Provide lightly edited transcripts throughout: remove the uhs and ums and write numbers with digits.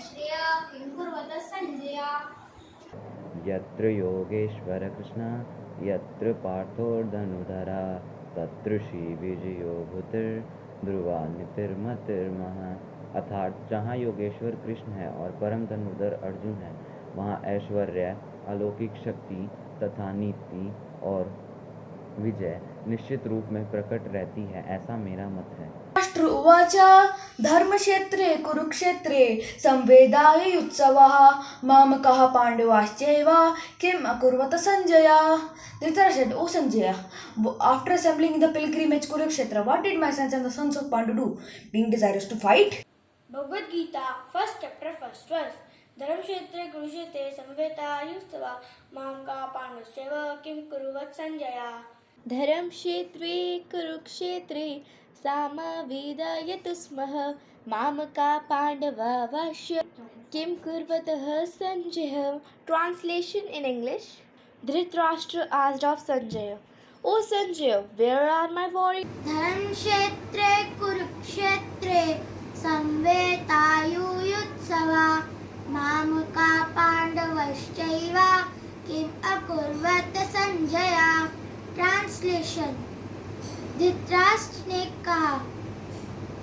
श्रेय किं कुर्वत संजय। यत्र योगेश्वर कृष्ण यत्र पार्थोर्धनुधरा तत्र श्री विजयो भूतिर ध्रुवा नीतिर्मतिर्मः। अर्थात जहाँ योगेश्वर कृष्ण है और परम धनुधर अर्जुन है, वहाँ ऐश्वर्य, अलौकिक शक्ति तथा नीति और विजय निश्चित रूप में प्रकट रहती है, ऐसा मेरा मत है। राष्ट्र उवाच धर्मक्षेत्रे कुरुक्षेत्रे संवेदायुत्सवः मामकः पाण्डवाश्चैव किम् अकुर्वत Sanjay. Dhritarashtra said, O Sanjaya, after assembling the pilgrimage Kurukshetra, what did my sons and the sons of Pandu do, being desirous to fight? Bhagavad Gita, first chapter, first verse. Dharamkshetre Kurukshetre Samvetayustava Mamka Pandavaseva Kim Kuruvat Sanjaya. धर्मक्षेत्रे कुरुक्षेत्रे सामवेदायतु स्मः मामका पांडवाश्च किम कुर्वतः Sanjay. Translation in English. Dhritarashtra asked of Sanjaya, O Sanjaya, where are my warriors? धर्मक्षेत्रे कुरुक्षेत्रे संवेतायुयुत्सवा मामका पांडवश्चैव किम अकुर्वत Sanjaya. Translation. Dhritarashtra ने कहा,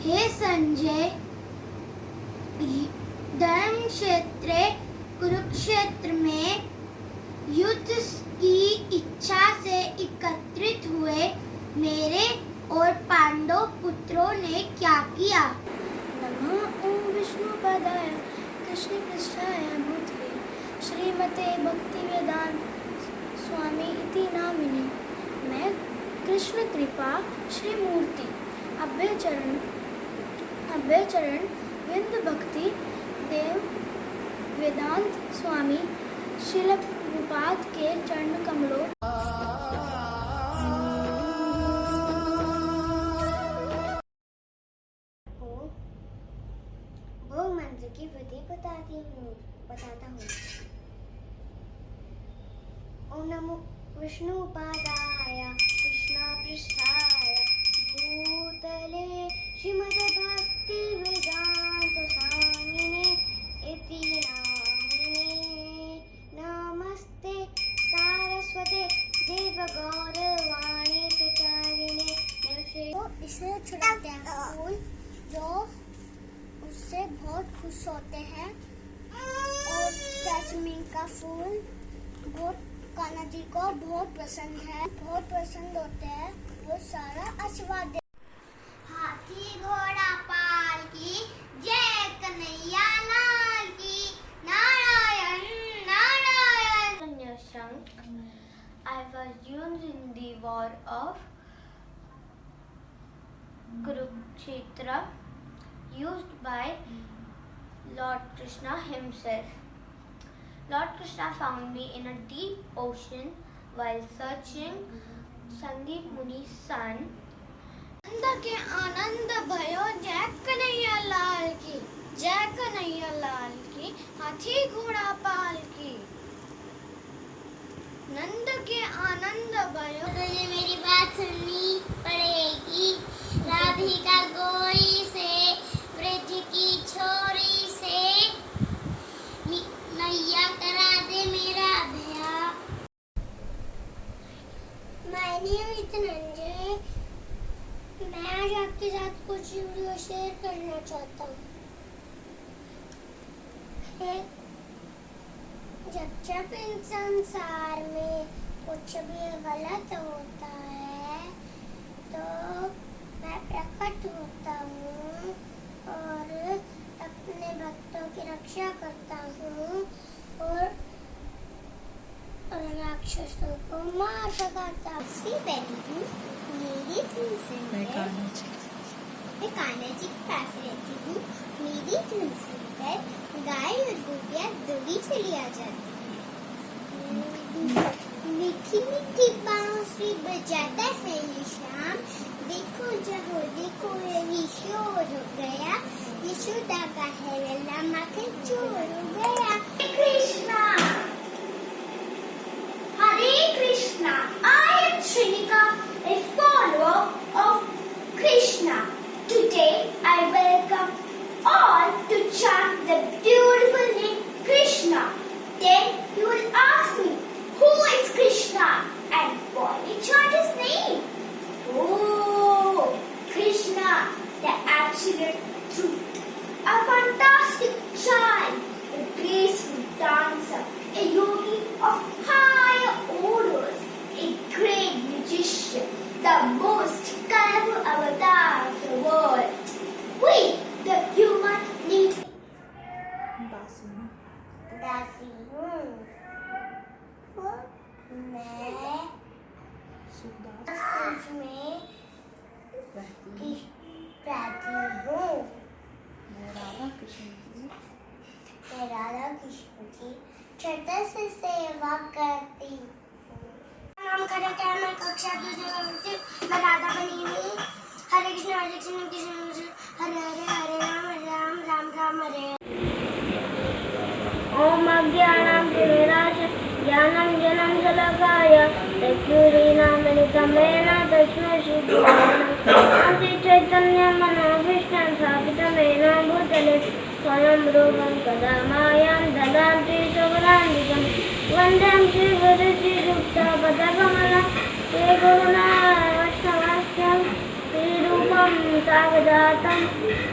हे संजय, धर्मक्षेत्र कुरुक्षेत्र में युद्ध की इच्छा से एकत्रित हुए मेरे और पांडव पुत्रों ने क्या किया. नमः ओम विष्णुपदाय कृष्णपृष्ठाय भूतले श्रीमते भक्तिवेदांत स्वामी इति नामिने. मैं कृष्ण कृपा श्री मूर्ति अभयचरण विंद भक्ति देव वेदांत स्वामी श्रील प्रभुपाद के चरण कमलों वो मंत्र की विधि बताता हूँ. ओम नमो विष्णुपादाय कृष्णपृष्ठाय भूतले श्रीमते भक्तिवेदांत स्वामिने इति नामिने. नमस्ते सारस्वते देवगौरवाणी प्रचारिणे. तो इसे छुड़ाते हैं फूल जो उससे बहुत खुश होते हैं, और जैस्मीन का फूल बहुत कान्हा जी को बहुत पसंद होते हैं, वो सारा आशीर्वाद दे. हाथी घोड़ा पाल की जय कन्हैया लाल की. Narayan Narayan. I was used in the war of Kurukshetra, used by Lord Krishna himself. Lord Krishna found me in a deep ocean while searching Sandeep Muni's son. आनंद के आनंद भयो जय कन्हैया लाल की. जय कन्हैया लाल की. हाथी घोड़ा पाल की. नंद के आनंद भयो. तुझे मेरी बात सुननी पड़ेगी. राधिका गोरी से ब्रज की छोरी से नैया करा दे मेरा भैया. My name is Dhananjay. मैं आज आपके साथ कुछ वीडियो शेयर करना चाहता हूँ. जब इन संसार में कुछ भी गलत होता है तो मैं प्रकट होता हूँ और अपने भक्तों की रक्षा करता हूँ और राक्षसों को मार भगाता हूँ. मेरी तुलसी मैं कान्हा जी के पास रहती हूँ. मेरी तुलसी पर गाय और गोपियाँ दौड़ी चली आ जाती हैं. मीठी मीठी बांसुरी बजाता है ये शाम. देखो जहो देखो ये शोर हो गया. यशोदा का है लल्ला माखन चोर हो गया. Krishna Hare Krishna. I am Shrinika, a follower of Krishna. Today I welcome all to chant the beautiful the most colorful avatar of the world. We, the human, need दासी हूँ मैं सूरज में रहती हूँ। मैं राधा कृष्ण की छठे से सेवा करती हूँ। नाम कनक है, मैं कक्षा 2 में मैं राधा बनी हूँ। हरे कृष्ण कृष्ण कृष्ण हरे हरे हरे राम राम राम हरे। ओम अज्ञानं तिमिरांशं ज्ञानं जनं शलाकाय चक्षुरुन्मीलितं तस्मै श्रीगुरवे नमः। चैतन्यमनोभीष्टं स्थापितं येन भूतले स्वयं रूपं कदा मायां ददाति स्वपदान्तिकं वन्दे श्रीगुरुश्रीयुक्तपदकमलं श्रीगुरुनाथवैष्णवं श्रीरूपं सावधातं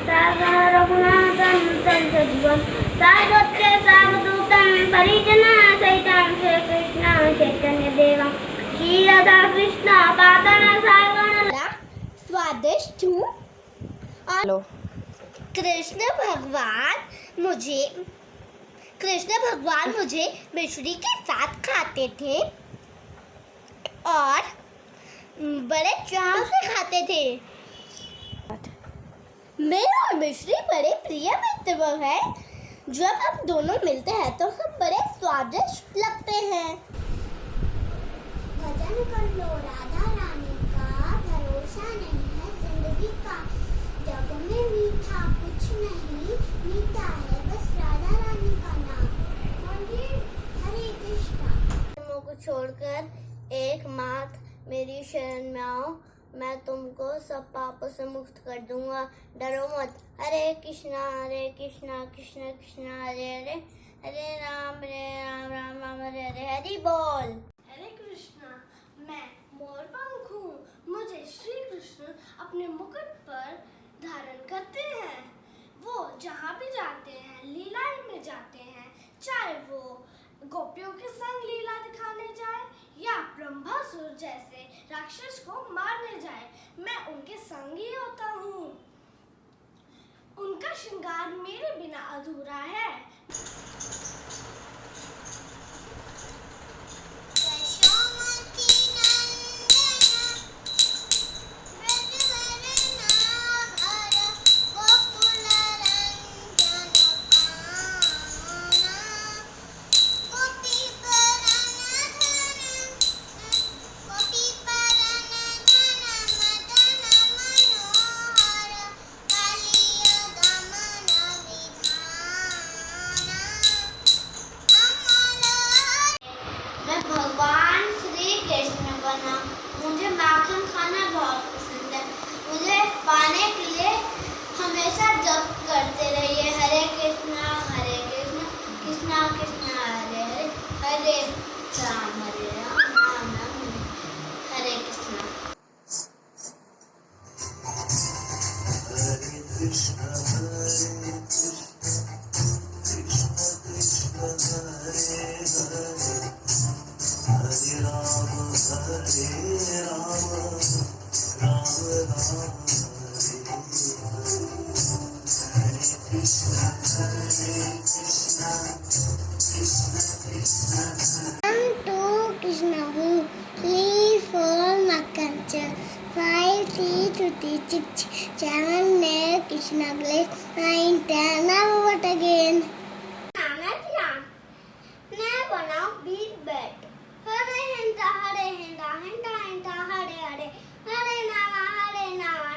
सागर रघुनाथं तं सजीवं साधुत्य सावधूतं परिजनं सहितं श्रीकृष्ण चैतन्यदेवं श्री राधा कृष्ण पादन सागण स्वादिष्ट हूँ। हेलो। कृष्ण भगवान मुझे मिश्री के साथ खाते थे और बड़े चाव से खाते थे। मैं और मिश्री बड़े प्रिय मित्र हैं। जब हम दोनों मिलते हैं तो हम बड़े स्वादिष्ट लगते हैं। भजन कर लो राधा रानी का, भरोसा नहीं है जिंदगी का। जग में मीठा कुछ नहीं, मीठा है बस राधा रानी का नाम। हरे कृष्णा। तुमों को छोड़कर एकमात्र मेरी शरण में आओ, मैं तुमको सब पापों से मुक्त कर दूंगा। डरो मत। हरे कृष्णा कृष्ण कृष्ण हरे हरे, हरे राम राम राम हरे हरे। हरि बोल। हरे कृष्णा। मैं मोरपंख हूँ। मुझे श्री कृष्ण अपने मुकुट पर धारण करते हैं। वो जहाँ भी जाते हैं लीलाएं में जाते हैं, चाहे वो गोपियों के संग लीला दिखाने जाए या ब्रह्मासुर जैसे राक्षस को मारने जाए, मैं उनके संग ही होता हूँ। उनका श्रृंगार मेरे बिना अधूरा है। भगवान श्री कृष्ण बना। मुझे माखन खाना बहुत पसंद है। मुझे पाने के लिए हमेशा जप करते रहिए। हरे कृष्णा कृष्णा कृष्णा हरे हरे, हरे राम राम राम हरे कृष्णा। हरे कृष्णा कृष्णा कृष्णा हरे हरे, हरे राम राम राम हरे हरे। हरे Krishna Krishna Krishna To Krishna who live for Makancha, 5, 3, 2, 6, 7, 8, Krishna bless, 9, 10, now what again? मैं बनाऊं बीट बैट। हरे हिंदा हरे हिंदा हिंदा हिंदा हरे हरे, हरे नामा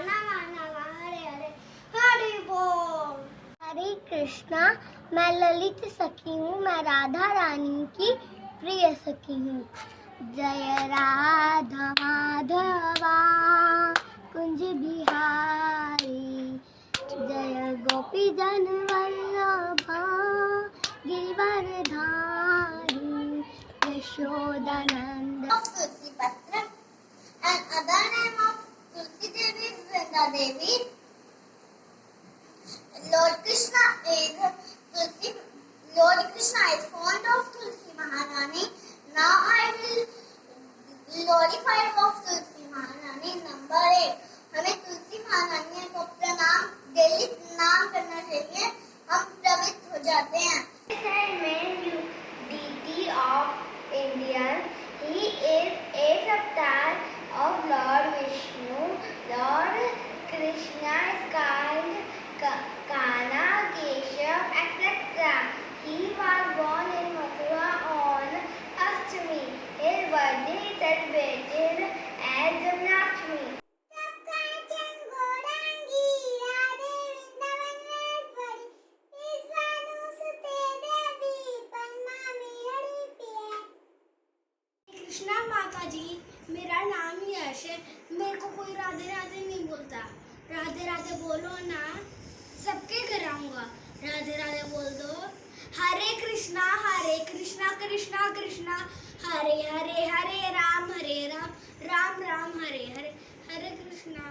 नामा नामा हरे हरे, हरि बोल। हरे कृष्णा। मैं ललित सखी हूँ। मैं राधा रानी की प्रिय सखी हूँ। जय राधा माधवा कुंज बिहारी, जय गोपी जन वल्लभा गिरिवरधारी, यशोदानंद। तुलसी पत्र and other name of Tulsi Devi is Vrinda Devi. Lord Krishna is fond of Tulsi Maharani. Now I will glorify of Tulsi Maharani. ऐसे मेरे को कोई राधे राधे नहीं बोलता। राधे राधे बोलो ना, सबके घर आऊंगा। राधे राधे बोल दो। हरे कृष्णा कृष्णा कृष्णा हरे हरे, हरे राम राम राम हरे हरे, हरे कृष्णा।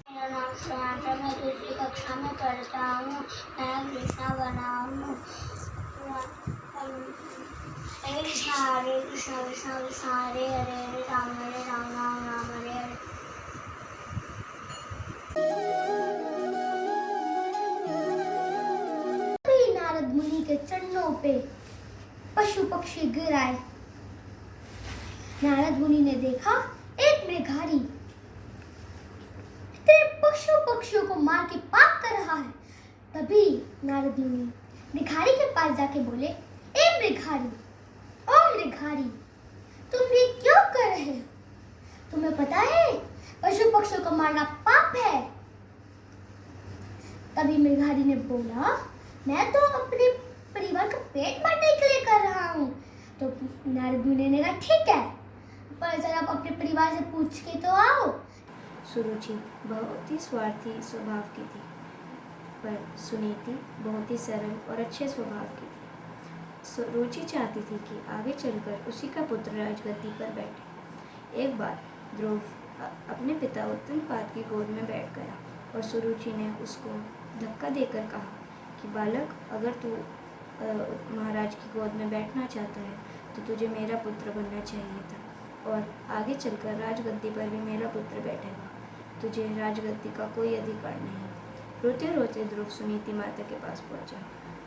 मेरा नाम श्रेयांश, मैं दूसरी कक्षा में पढ़ता हूँ। मैं कृष्णा बना हूँ। हरे कृष्णा कृष्णा कृष्णा हरे हरे, हरे राम राम राम हरे हरे। भी नारद मुनि के चरणों पे पशु पक्षी गिर आए। नारद मुनि ने देखा एक मृगारी इतने पशु पक्षियों को मार के पाप कर रहा है। तभी नारद मुनि मृगारी के पास जाके बोले, ए मृगारी, ओ मृगारी, तुम ये क्यों कर रहे हो? तुम्हें पता है पशु पक्षियों को मारना पाप है। तभी मृगारी ने बोला, मैं तो अपने परिवार का पेट भरने के लिए कर रहा हूँ। तो नारद मुनि ने कहा, ठीक है, पर जरा आप अपने परिवार से पूछ के तो आओ। सुरुचि बहुत ही स्वार्थी स्वभाव की थी, पर सुनीति बहुत ही सरल और अच्छे स्वभाव की थी। सुरुचि चाहती थी कि आगे चलकर उसी का पुत्र राजगद्दी पर बैठे। एक बार ध्रुव अपने पिता उत्तमपाद की गोद में बैठ गया और सुरुचि ने उसको धक्का देकर कहा कि बालक, अगर तू महाराज की गोद में बैठना चाहता है तो तुझे मेरा पुत्र बनना चाहिए था, और आगे चलकर राजगद्दी पर भी मेरा पुत्र बैठेगा। तुझे राजगद्दी का कोई अधिकार नहीं। रोते रोते ध्रुव सुनीति माता के पास पहुंचा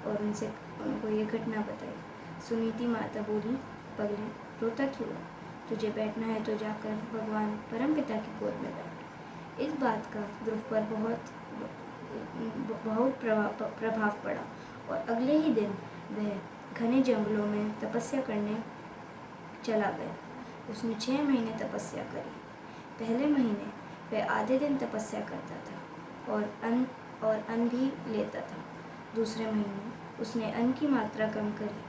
और उनको ये घटना बताई। सुनीति माता बोली, पगले, रोता क्यों है? तुझे बैठना है तो जाकर भगवान परमपिता की गोद में बैठ। इस बात का ध्रुव पर बहुत प्रभाव पड़ा और अगले ही दिन वह घने जंगलों में तपस्या करने चला गया। उसने 6 महीने तपस्या करी। पहले महीने वह आधे दिन तपस्या करता था और अन्न भी लेता था। दूसरे महीने उसने अन्न की मात्रा कम करी।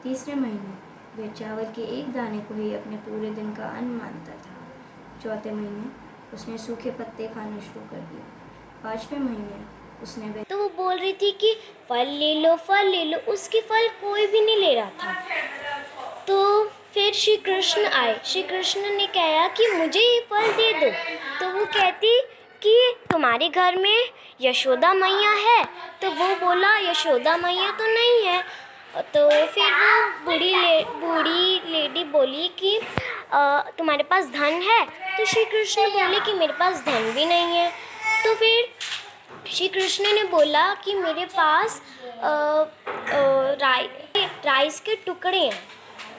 तीसरे महीने वह चावल के एक दाने को ही अपने पूरे दिन का अन्न मानता था। चौथे महीने उसने सूखे पत्ते खाने शुरू कर दिए। 5वें महीने उसने वह तो वो बोल रही थी कि फल ले लो, उसकी फल कोई भी नहीं ले रहा था। तो फिर श्री कृष्ण आए। श्री कृष्ण ने कहा कि मुझे ये फल दे दो। तो वो कहती कि तुम्हारे घर में यशोदा मैया है। तो वो बोला, यशोदा मैया तो नहीं है। तो फिर वो बूढ़ी लेडी बोली कि तुम्हारे पास धन है? तो श्री कृष्ण बोले कि मेरे पास धन भी नहीं है। तो फिर श्री कृष्ण ने बोला कि मेरे पास राइस के टुकड़े हैं।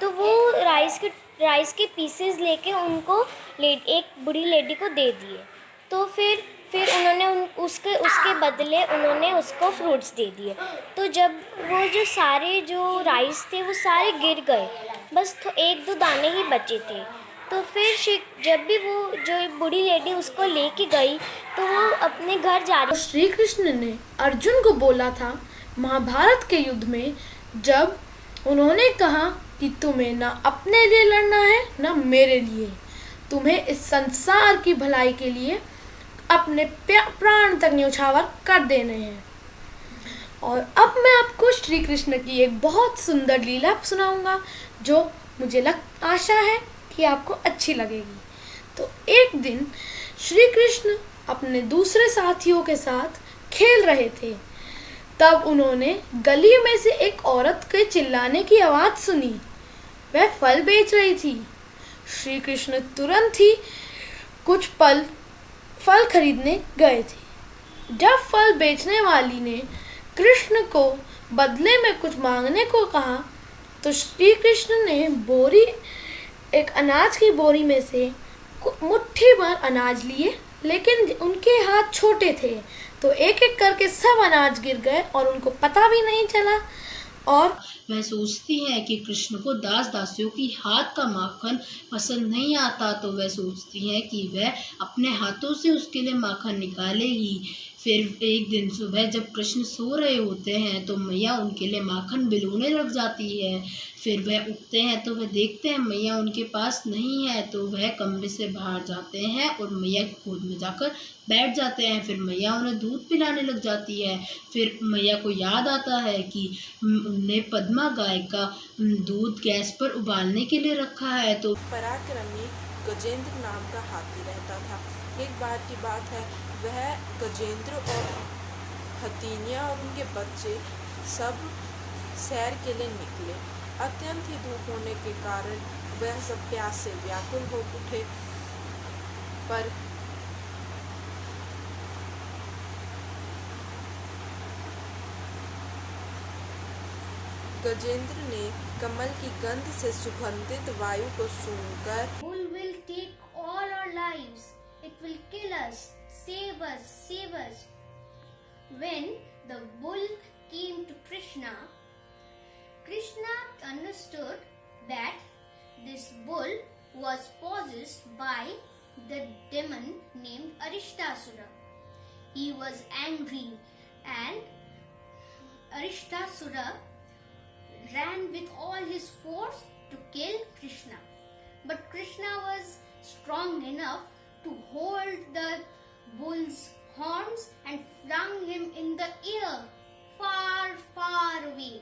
तो वो राइस के पीसेस लेके उनको एक बूढ़ी लेडी को दे दिए। तो फिर उन्होंने उसके बदले उन्होंने उसको फ्रूट्स दे दिए। तो जब वो जो राइस थे वो सारे गिर गए, बस 1-2 दाने ही बचे थे। तो फिर जब भी वो जो बूढ़ी लेडी उसको लेके गई तो वो अपने घर जा रही। श्री कृष्ण ने अर्जुन को बोला था महाभारत के युद्ध में, जब उन्होंने कहा कि तुम्हें ना अपने लिए लड़ना है ना मेरे लिए, तुम्हें इस संसार की भलाई के लिए अपने प्राण तक न्यौछावर कर देने हैं। और अब मैं आपको श्री कृष्ण की एक बहुत सुंदर लीला सुनाऊंगा जो मुझे आशा है कि आपको अच्छी लगेगी। तो एक दिन श्री कृष्ण अपने दूसरे साथियों के साथ खेल रहे थे। तब उन्होंने गली में से एक औरत के चिल्लाने की आवाज़ सुनी। वह फल बेच रही थी। श्री कृष्ण तुरंत ही कुछ फल खरीदने गए थे। जब फल बेचने वाली ने कृष्ण को बदले में कुछ मांगने को कहा तो श्री कृष्ण ने एक अनाज की बोरी में से मुट्ठी भर अनाज लिए, लेकिन उनके हाथ छोटे थे तो एक एक करके सब अनाज गिर गए और उनको पता भी नहीं चला। और वह सोचती हैं कि कृष्ण को दास दासियों की हाथ का माखन पसंद नहीं आता, तो वह सोचती हैं कि वह अपने हाथों से उसके लिए माखन निकालेगी। फिर एक दिन सुबह जब कृष्ण सो रहे होते हैं तो मैया उनके लिए माखन बिलोने लग जाती है। फिर वह उठते हैं तो वह देखते हैं मैया उनके पास नहीं है, तो वह कमरे से बाहर जाते हैं और मैया की गोद में जाकर बैठ जाते हैं। फिर मैया उन्हें दूध पिलाने लग जाती है। फिर मैया को याद आता है कि उनने पद्मा गाय का दूध गैस पर उबालने के लिए रखा है। तो पराक्रमी गजेंद्र नाम का हाथी रहता था। एक बार की बात है, वह गजेंद्र और हथीनिया और उनके बच्चे सब सैर के लिए निकले। अत्यंत ही धूप होने के कारण वह सब प्यास से व्याकुल हो उठे, पर गजेंद्र ने कमल की गंध से सुगंधित वायु को सूंघकर Bull will take all our lives. It will kill us. Save us, save us. When the bull came to Krishna, Krishna understood that this bull was possessed by the demon named Arishtasura. He was angry and Arishtasura ran with all his force to kill Krishna. But Krishna was strong enough to hold the bull's horns and flung him in the air, far, far away.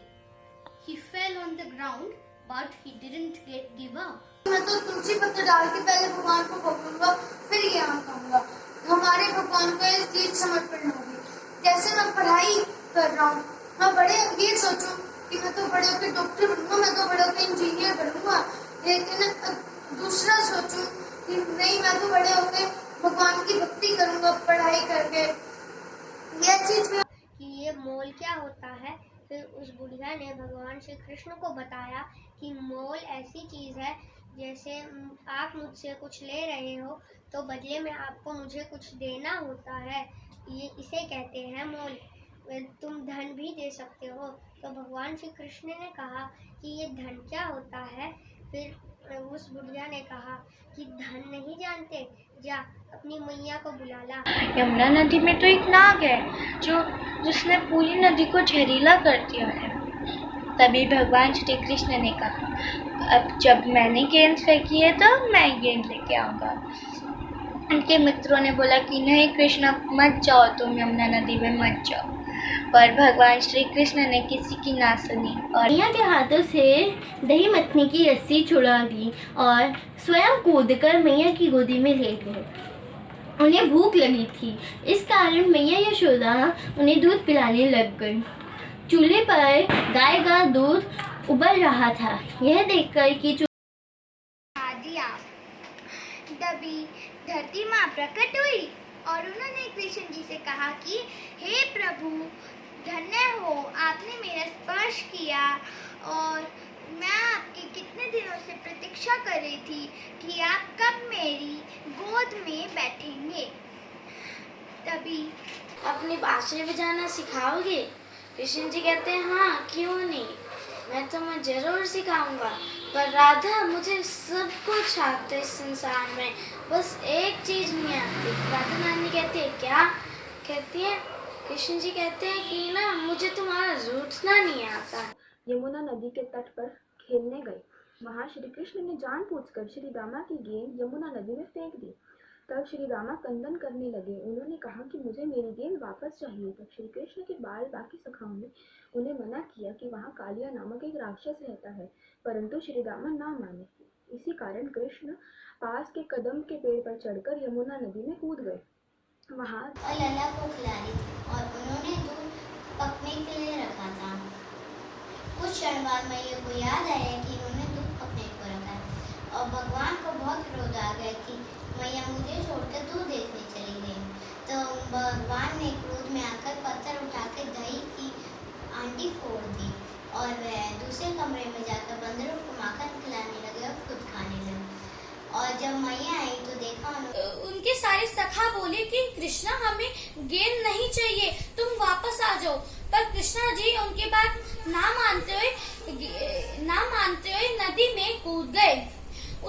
He fell on the ground, but he didn't give up. मैं तो तुलसी पत्र डाल के पहले भगवान को पकड़ूंगा, फिर ये आम खाऊंगा। हमारे भगवान को इस चीज समर्पण होगी। जैसे मैं पढ़ाई कर रहा हूँ, मैं बड़े ये सोचूं कि मैं तो बड़े होकर डॉक्टर बनूंगा, मैं तो बड़े होकर इंजीनियर बनूंगा, लेकिन दूसरा सोचूं कि नहीं, मैं तो बड़े होकर भगवान की भक्ति करूंगा पढ़ाई करके। यह चीज कि ये मोल क्या होता है। फिर उस बुढ़िया ने भगवान श्री कृष्ण को बताया कि मोल ऐसी चीज़ है, जैसे आप मुझसे कुछ ले रहे हो तो बदले में आपको मुझे कुछ देना होता है, ये इसे कहते हैं मोल। तुम धन भी दे सकते हो। तो भगवान श्री कृष्ण ने कहा कि ये धन क्या होता है। फिर उस बुढ़िया ने कहा कि धन नहीं जानते, जा अपनी मैया को बुला ला। यमुना नदी में तो एक नाग है जिसने पूरी नदी को जहरीला कर दिया है। तभी भगवान श्री कृष्ण ने कहा, अब जब मैंने गेंद फेंकी है तो मैं गेंद लेके आऊँगा। उनके मित्रों ने बोला कि नहीं कृष्ण मत जाओ, तुम यमुना नदी में मत जाओ। पर भगवान श्री कृष्ण ने किसी की ना सुनी और मैया के हाथों से दही मथनी की रस्सी छुड़ा दी और स्वयं कूदकर मैया की गोदी में लेट गए। उन्हें भूख लगी थी, इस कारण मैया यशोदा उन्हें दूध पिलाने लग गई। चूल्हे पर गाय का दूध उबल रहा था। यह देखकर कि दिया तभी धरती माँ प्रकट हुई और उन्होंने कृष्ण जी से कहा कि हे प्रभु, धन्य हो, आपने मेरा स्पर्श किया और मैं आपकी कितने दिनों से प्रतीक्षा कर रही थी कि आप कब मेरी गोद में बैठेंगे। तभी अपनी बांसुरी बजाना सिखाओगे? कृष्ण जी कहते हैं हाँ, क्यों नहीं, मैं तुम्हें जरूर सिखाऊंगा। पर राधा, मुझे सब कुछ आता है इस संसार में, बस एक चीज नहीं आती। राधा नानी कहती है क्या? कहती है कृष्ण जी कहते हैं कि ना मुझे तुम्हारा रूठना नहीं आता। यमुना नदी के तट पर खेलने गए। वहाँ श्री कृष्ण ने जानबूझकर श्री रामा की गेंद यमुना नदी में फेंक दी। तब श्री रामा क्रंदन करने लगे। उन्होंने कहा कि मुझे मेरी गेंद वापस चाहिए। तब श्री कृष्ण के बाकी सखाओं ने उन्हें मना किया कि वहाँ कालिया नामक एक राक्षस रहता है, परंतु श्री रामा ना माने। इसी कारण कृष्ण पास के कदम के पेड़ पर चढ़कर यमुना नदी में कूद गए। वहाँ लला को खिला रही थी और उन्होंने दूध पकने के लिए रखा था। कुछ क्षण बाद मैया को याद आया कि उन्होंने दूध पकने को रखा है और भगवान को बहुत क्रोध आ गया कि मैया मुझे छोड़कर दूध देखने चली गई। तो भगवान ने क्रोध में आकर पत्थर उठाकर दही की आंटी फोड़ दी और वह दूसरे कमरे में जाकर बंदरों को माखन खिलाने लगे और खुद खाने लगे। और जब मैया आई तो देखा उनके सारे सखा बोले कि कृष्णा, हमें गेंद नहीं चाहिए, तुम वापस आ जाओ। पर कृष्णा जी उनकी बात ना मानते हुए नदी में कूद गए।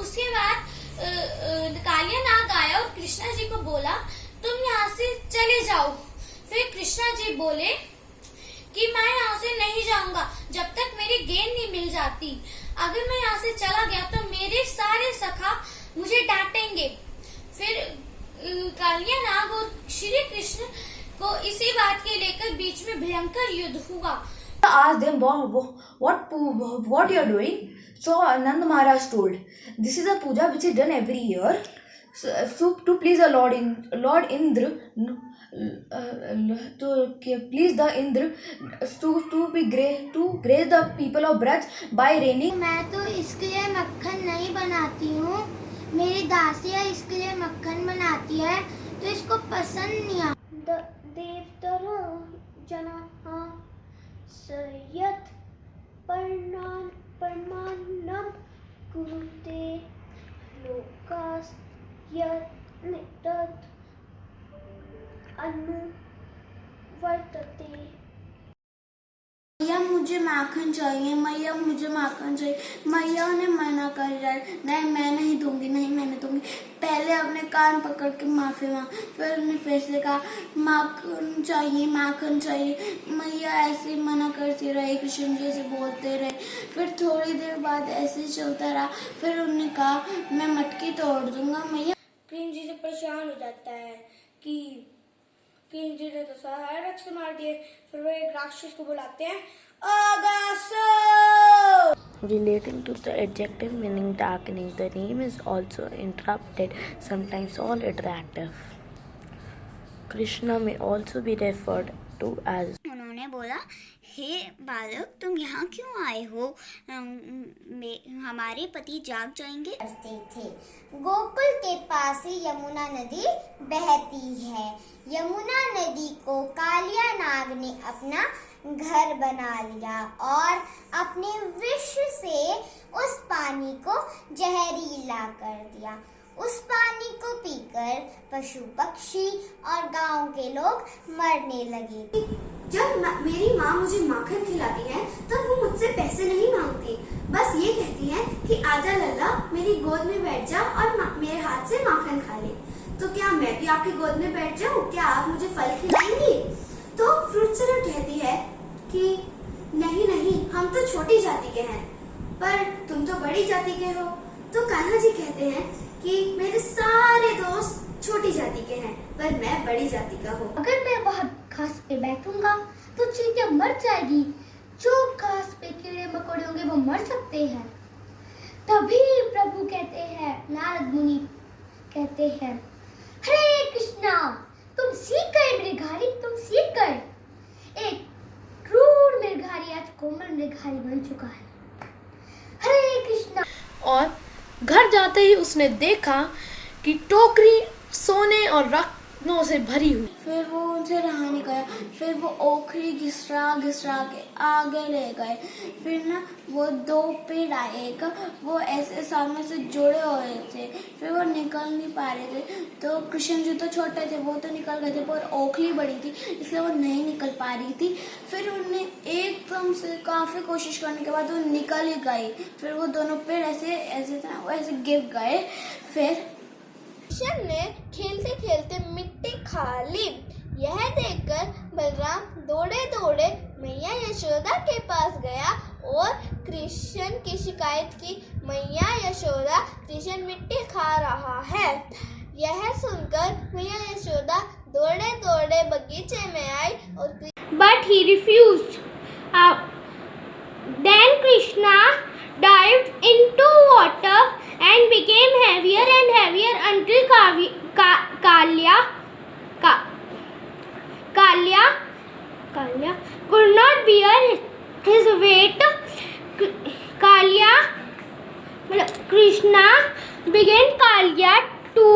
उसके बाद कालिया नाग आया और कृष्णा जी को बोला तुम यहाँ से चले जाओ। फिर कृष्णा जी बोले कि मैं यहाँ से नहीं जाऊंगा जब तक मेरी गेंद नहीं मिल जाती। अगर मैं यहाँ से चला गया तो मेरे सारे सखा मुझे डांटेंगे। फिर कालिया नाग और श्री कृष्ण को इसी बात के लेकर बीच में भयंकर युद्ध हुआ। Asked them what you are doing. So Nand Maharaj told, this is a puja which is done every year, so to please the Lord Indra, to please the Indra, to grace the people of Braj by raining. मैं तो इसके लिए मक्खन नहीं बनाती हूँ, मेरी दासियाँ इसके लिए मक्खन बनाती है, तो इसको पसंद नहीं आता। देवतरो जना सयत परमानम कुरुते लोकास यत् अनुवर्तते। मैया मुझे माखन चाहिए, मैया मुझे माखन चाहिए। मैया ने मना कर दिया, नहीं मैं नहीं दूंगी, नहीं मैं नहीं दूंगी। पहले अपने कान पकड़ के माफी मांग, फिर उन्हें फिर से कहा माखन चाहिए, माखन चाहिए। मैया ऐसे ही मना करती रही, कृष्ण जी से बोलते रहे। फिर थोड़ी देर बाद ऐसे ही चलता रहा। फिर उन्होंने कहा मैं मटकी तोड़ दूंगा। मैया कृष्ण जी से परेशान हो जाता है कि कृष्ण जी ने तो सारा राक्षस मार दिए। फिर वो एक राक्षस को बुलाते हैं Aghasur. Relating to the adjective meaning darkening, the name is also interrupted, sometimes all interactive. Krishna may also be referred to as. उन्होंने बोला हे बालक तुम यहाँ क्यों आए हो, हमारे पति जाग जाएंगे। करते थे। गोकुल के पास ही यमुना नदी बहती है। यमुना नदी को कालिया नाग ने अपना घर बना लिया और अपने विष से उस पानी को जहरीला कर दिया। उस पानी को पीकर पशु पक्षी और गांव के लोग मरने लगे। जब मेरी माँ मुझे माखन खिलाती है तो वो मुझसे पैसे नहीं मांगती, बस ये कहती है कि आजा लल्ला मेरी गोद में बैठ जा और मेरे हाथ से माखन खा ले। तो क्या मैं भी आपकी गोद में बैठ जाऊँ, क्या आप मुझे फल खिलाएंगी? तो फ्रूट सेलर कहती है कि नहीं नहीं हम तो छोटी जाति के हैं, पर तुम तो बड़ी जाति के हो। तो कान्हा जी कहते हैं कि मेरे सारे दोस्त छोटी जाति के हैं पर मैं बड़ी जाति का हूँ। अगर मैं वहाँ घास पे बैठूंगा तो चींटियां मर जाएगी। जो घास पे कीड़े मकोड़े होंगे वो मर सकते हैं। तभी प्रभु कहते हैं, नारद मुनि कहते हैं हरे कृष्णा तुम सीख गए मृगहारी, तुम सीख गए। एक क्रूर मृगहारी आज कोमल मृगहारी बन चुका है। हरे कृष्णा। और घर जाते ही उसने देखा कि टोकरी सोने और रत्नों से भरी हुई। फिर वो उनसे रहा नहीं गया। फिर वो ओखरी घिसरा के आगे ले गए। फिर ना वो दो पेड़ आए, एक वो ऐसे सामने से जुड़े हुए थे। फिर वो निकल नहीं पा रहे थे। तो कृष्ण जी तो छोटे थे, वो तो निकल गए थे, पर ओखली बड़ी थी इसलिए वो नहीं निकल पा रही थी। फिर उन्होंने एकदम से काफी कोशिश करने के बाद वो निकल ही गई। फिर वो दोनों पेड़ ऐसे गिर गए। फिर कृष्ण ने खेलते खेलते मिट्टी खा ली। यह देखकर बलराम दौड़े दौड़े मैया यशोदा के पास गया और कृष्ण की शिकायत की। मैया यशोदा कृष्ण मिट्टी खा रहा है। यह सुनकर मैया यशोदा दौड़े दौड़े बगीचे में आई और But he refused. Then Krishna dived into water and became heavier and heavier until Kalya could not bear his weight. Krishna began Kalya to